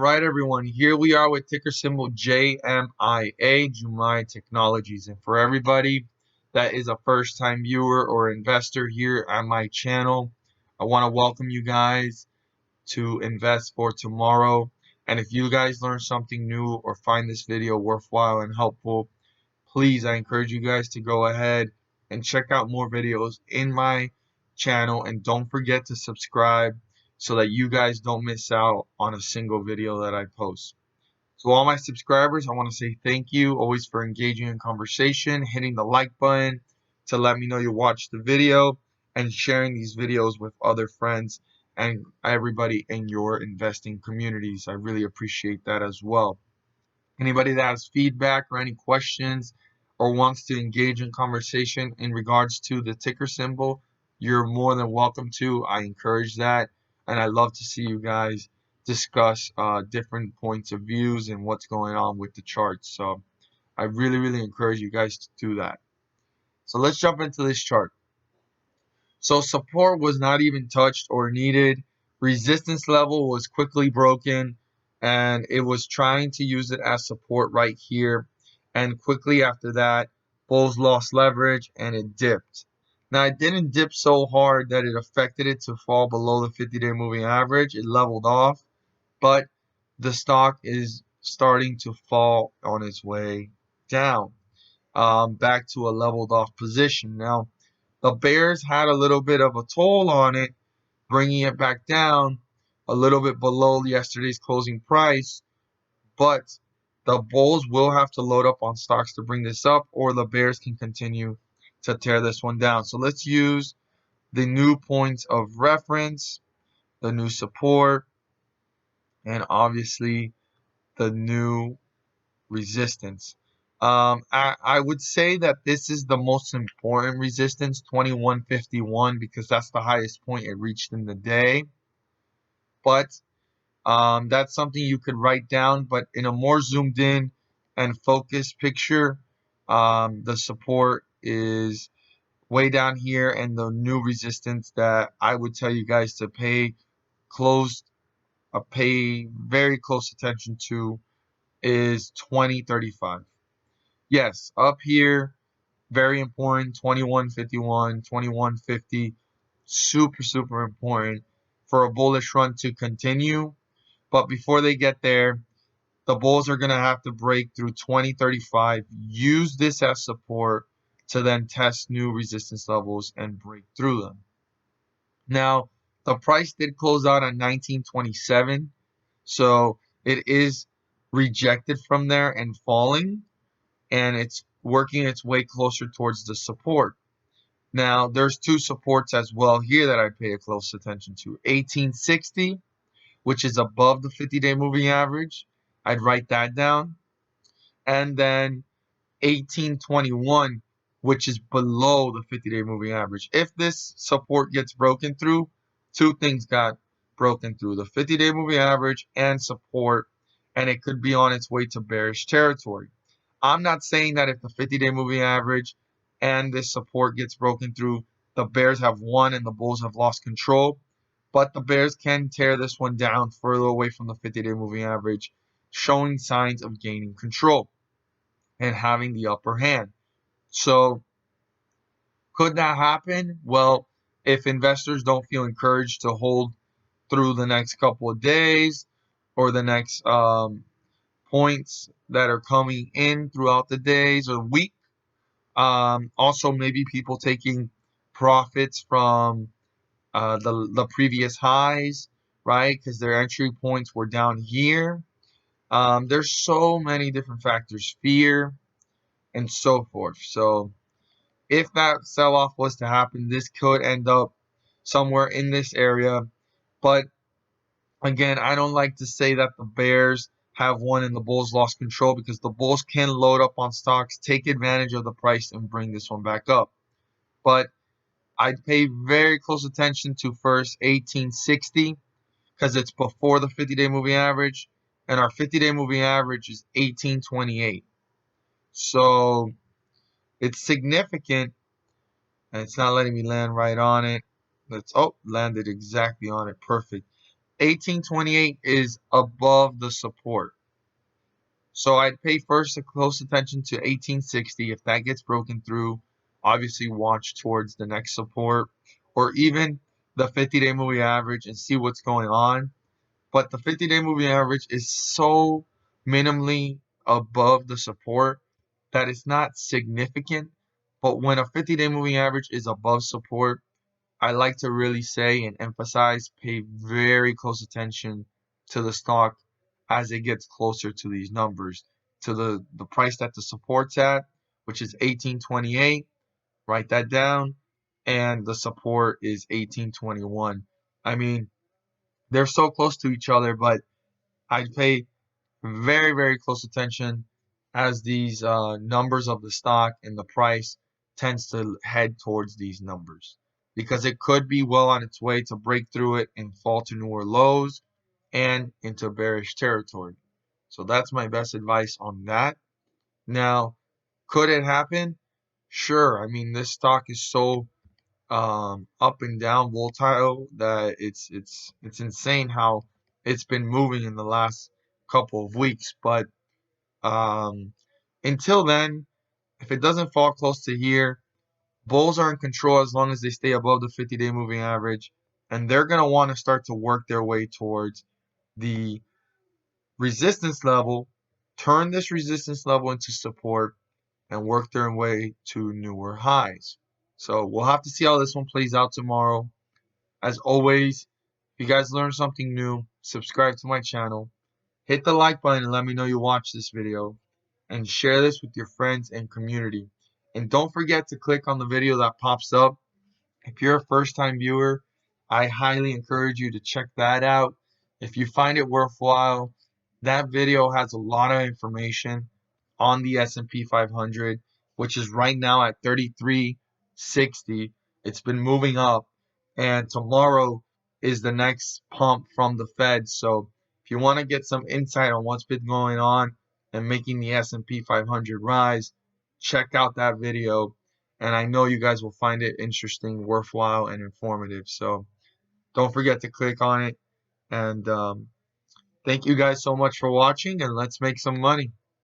right, everyone. Here we are with ticker symbol JMIA, Jumia Technologies. And for everybody that is a first-time viewer or investor here on my channel, I want to welcome you guys to Invest for Tomorrow. And if you guys learn something new or find this video worthwhile and helpful, please, I encourage you guys to go ahead and check out more videos in my channel, and don't forget to subscribe so that you guys don't miss out on a single video that I post. So all my subscribers, I want to say thank you always for engaging in conversation, hitting the like button to let me know you watched the video, and sharing these videos with other friends and everybody in your investing communities. I really appreciate that as well. Anybody that has feedback or any questions or wants to engage in conversation in regards to the ticker symbol, you're more than welcome to. I encourage that, and I love to see you guys discuss different points of views and what's going on with the charts. So I really encourage you guys to do that. So let's jump into this chart. So support was not even touched or needed. Resistance level was quickly broken, and it was trying to use it as support right here. And quickly after that, bulls lost leverage and it dipped. Now, it didn't dip so hard that it affected it to fall below the 50-day moving average. It leveled off, but the stock is starting to fall on its way down, back to a leveled off position. Now, the bears had a little bit of a toll on it, bringing it back down a little bit below yesterday's closing price, but the bulls will have to load up on stocks to bring this up, or the bears can continue to tear this one down. So let's use the new points of reference, the new support, and obviously the new resistance. I would say that this is the most important resistance, 2151, because that's the highest point it reached in the day. But that's something you could write down. But in a more zoomed in and focused picture, the support is way down here, and the new resistance that I would tell you guys to pay very close attention to is 2035. Yes, up here, very important, 2151, 2150, super important for a bullish run to continue. But before they get there, the bulls are going to have to break through 2035, use this as support to then test new resistance levels and break through them. Now, the price did close out on 1927, so it is rejected from there and falling, and it's working its way closer towards the support. Now, there's two supports as well here that I pay a close attention to. 1860, which is above the 50-day moving average. I'd write that down. And then 1821, which is below the 50-day moving average. If this support gets broken through, two things got broken through: the 50-day moving average and support, and it could be on its way to bearish territory. I'm not saying that if the 50-day moving average and this support gets broken through, the bears have won and the bulls have lost control, but the bears can tear this one down further away from the 50-day moving average, showing signs of gaining control and having the upper hand. So could that happen? Well, if investors don't feel encouraged to hold through the next couple of days, or the next points that are coming in throughout the days or week. Also, maybe people taking profits from the previous highs, right? Because their entry points were down here. There's so many different factors, fear and so forth. So if that sell-off was to happen, this could end up somewhere in this area. But again, I don't like to say that the bears have won and the bulls lost control, because the bulls can load up on stocks, take advantage of the price, and bring this one back up. But I'd pay very close attention to first 1860, because it's before the 50-day moving average, and our 50-day moving average is 1828. So it's significant, and it's not letting me land right on it. Landed exactly on it. Perfect. 1828 is above the support. So I'd pay first a close attention to 1860. If that gets broken through, obviously watch towards the next support or even the 50-day moving average and see what's going on. But the 50-day moving average is so minimally above the support that it's not significant. But when a 50-day moving average is above support, I like to really say and emphasize, pay very close attention to the stock as it gets closer to these numbers, to the price that the support's at, which is 1828. Write that down. And the support is 1821. I mean, they're so close to each other, but I pay very, very close attention as these numbers of the stock and the price tends to head towards these numbers because it could be well on its way to break through it and fall to newer lows and into bearish territory. So that's my best advice on that. Now, could it happen? Sure. I mean, this stock is so up and down volatile that it's insane how it's been moving in the last couple of weeks. But um, until then, if it doesn't fall close to here, bulls are in control as long as they stay above the 50-day moving average, and they're gonna want to start to work their way towards the resistance level, turn this resistance level into support, and work their way to newer highs. So we'll have to see how this one plays out tomorrow. As always, if you guys learned something new, subscribe to my channel, hit the like button and let me know you watched this video, and share this with your friends and community. And don't forget to click on the video that pops up. If you're a first time viewer, I highly encourage you to check that out. If you find it worthwhile, that video has a lot of information on the S&P 500, which is right now at 3360. It's been moving up, and tomorrow is the next pump from the Fed. So if you want to get some insight on what's been going on and making the S&P 500 rise, check out that video. And I know you guys will find it interesting, worthwhile, and informative. So don't forget to click on it. And thank you guys so much for watching, and let's make some money.